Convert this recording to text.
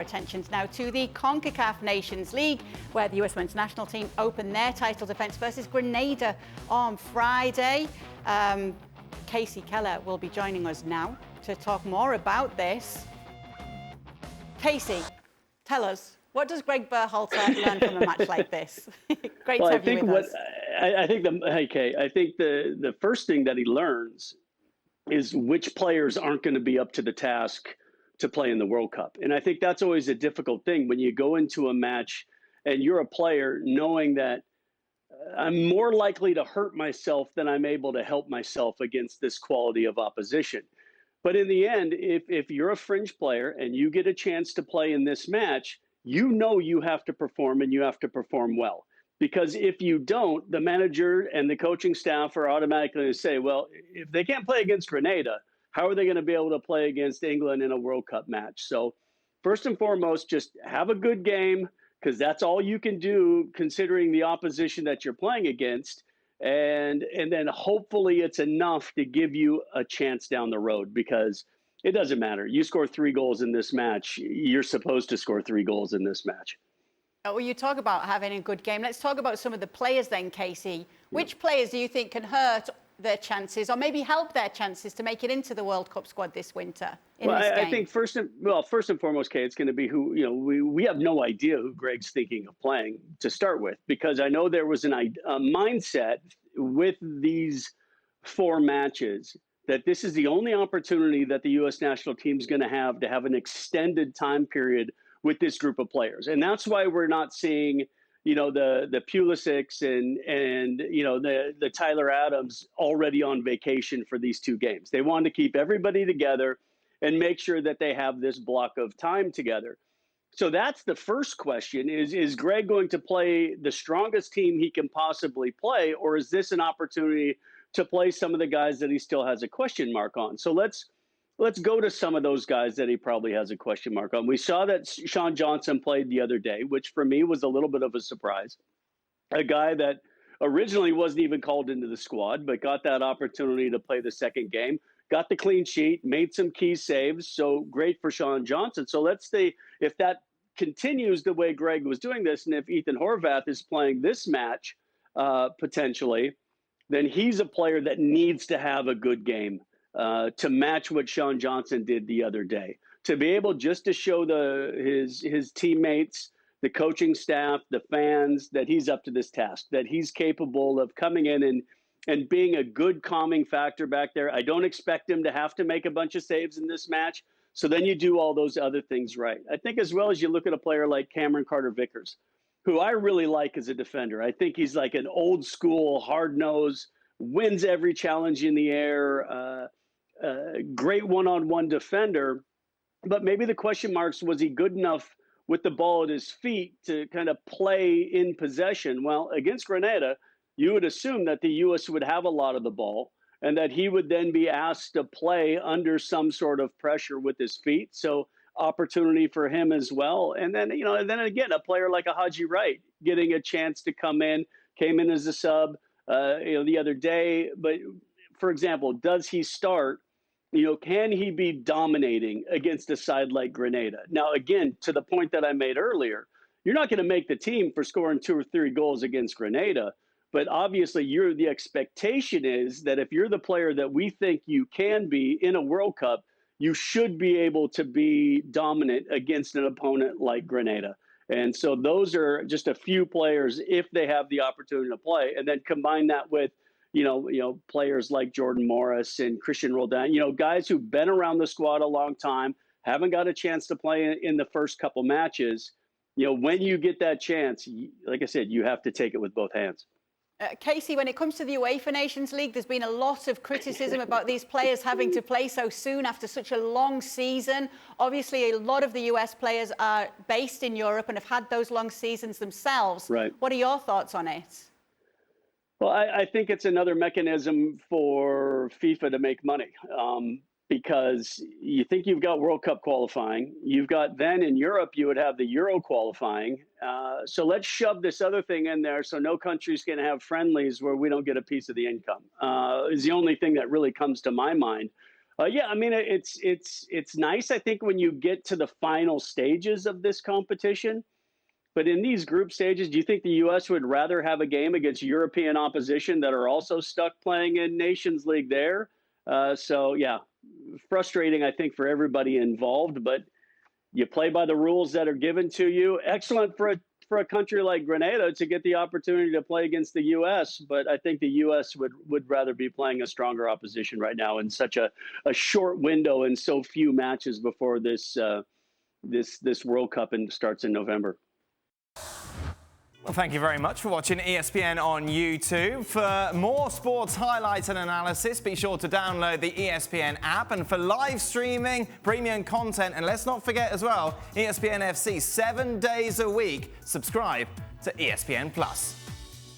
Attentions now to the CONCACAF Nations League, where the US men's national team opened their title defence versus Grenada on Friday. Casey Keller will be joining us now to talk more about this. Casey, tell us, what does Gregg Berhalter learn from a match like this? Great to have you with us. I think the first thing that he learns is which players aren't going to be up to the task to play in the World Cup. And I think that's always a difficult thing when you go into a match and you're a player knowing that I'm more likely to hurt myself than I'm able to help myself against this quality of opposition. But in the end, if you're a fringe player and you get a chance to play in this match, you know you have to perform and you have to perform well. Because if you don't, the manager and the coaching staff are automatically going to say, well, if they can't play against Grenada, how are they going to be able to play against England in a World Cup match? So first and foremost, just have a good game, because that's all you can do considering the opposition that you're playing against. And then hopefully it's enough to give you a chance down the road, because it doesn't matter. You score 3 goals in this match, you're supposed to score 3 goals in this match. Well, you talk about having a good game. Let's talk about some of the players then, Casey. Which players do you think can hurt their chances, or maybe help their chances to make it into the World Cup squad this winter? I think first and foremost, Kay, it's going to be who, we have no idea who Gregg's thinking of playing to start with, because I know there was a mindset with these 4 matches that this is the only opportunity that the U.S. national team is going to have an extended time period with this group of players. And that's why we're not seeing the Pulisics and the Tyler Adams already on vacation for these 2 games. They wanted to keep everybody together and make sure that they have this block of time together. So that's the first question: is Gregg going to play the strongest team he can possibly play, or is this an opportunity to play some of the guys that he still has a question mark on? So let's go to some of those guys that he probably has a question mark on. We saw that Sean Johnson played the other day, which for me was a little bit of a surprise. A guy that originally wasn't even called into the squad, but got that opportunity to play the second game, got the clean sheet, made some key saves. So great for Sean Johnson. So let's see if that continues the way Gregg was doing this, and if Ethan Horvath is playing this match potentially, then he's a player that needs to have a good game to match what Sean Johnson did the other day, to be able just to show his teammates, the coaching staff, the fans, that he's up to this task, that he's capable of coming in and being a good calming factor back there. I don't expect him to have to make a bunch of saves in this match. So then you do all those other things right. I think as well as you look at a player like Cameron Carter-Vickers, who I really like as a defender. I think he's like an old school, hard-nosed, wins every challenge in the air, great one-on-one defender. But maybe the question marks, was he good enough with the ball at his feet to kind of play in possession? Well, against Grenada, you would assume that the U.S. would have a lot of the ball and that he would then be asked to play under some sort of pressure with his feet. So opportunity for him as well. And then, and then again, a player like a Haji Wright getting a chance to come in, came in as a sub, the other day. But for example, does he start? Can he be dominating against a side like Grenada? Now, again, to the point that I made earlier, you're not going to make the team for scoring 2 or 3 goals against Grenada. But obviously, the expectation is that if you're the player that we think you can be in a World Cup, you should be able to be dominant against an opponent like Grenada. And so those are just a few players, if they have the opportunity to play, and then combine that with players like Jordan Morris and Christian Roldan, guys who've been around the squad a long time, haven't got a chance to play in the first couple matches. When you get that chance, like I said, you have to take it with both hands. Casey, when it comes to the UEFA Nations League, there's been a lot of criticism about these players having to play so soon after such a long season. Obviously, a lot of the US players are based in Europe and have had those long seasons themselves. Right. What are your thoughts on it? Well, I think it's another mechanism for FIFA to make money, because you think you've got World Cup qualifying. You've got then in Europe, you would have the Euro qualifying. So let's shove this other thing in there so no country's going to have friendlies where we don't get a piece of the income, is the only thing that really comes to my mind. Yeah, I mean, it's nice. I think when you get to the final stages of this competition, but in these group stages, do you think the U.S. would rather have a game against European opposition that are also stuck playing in Nations League there? So yeah, frustrating, I think, for everybody involved. But you play by the rules that are given to you. Excellent for a country like Grenada to get the opportunity to play against the U.S. But I think the U.S. would rather be playing a stronger opposition right now in such a short window and so few matches before this World Cup starts in November. Well, thank you very much for watching ESPN on YouTube. For more sports highlights and analysis, be sure to download the ESPN app. And for live streaming, premium content, and let's not forget as well, ESPN FC 7 days a week. Subscribe to ESPN+.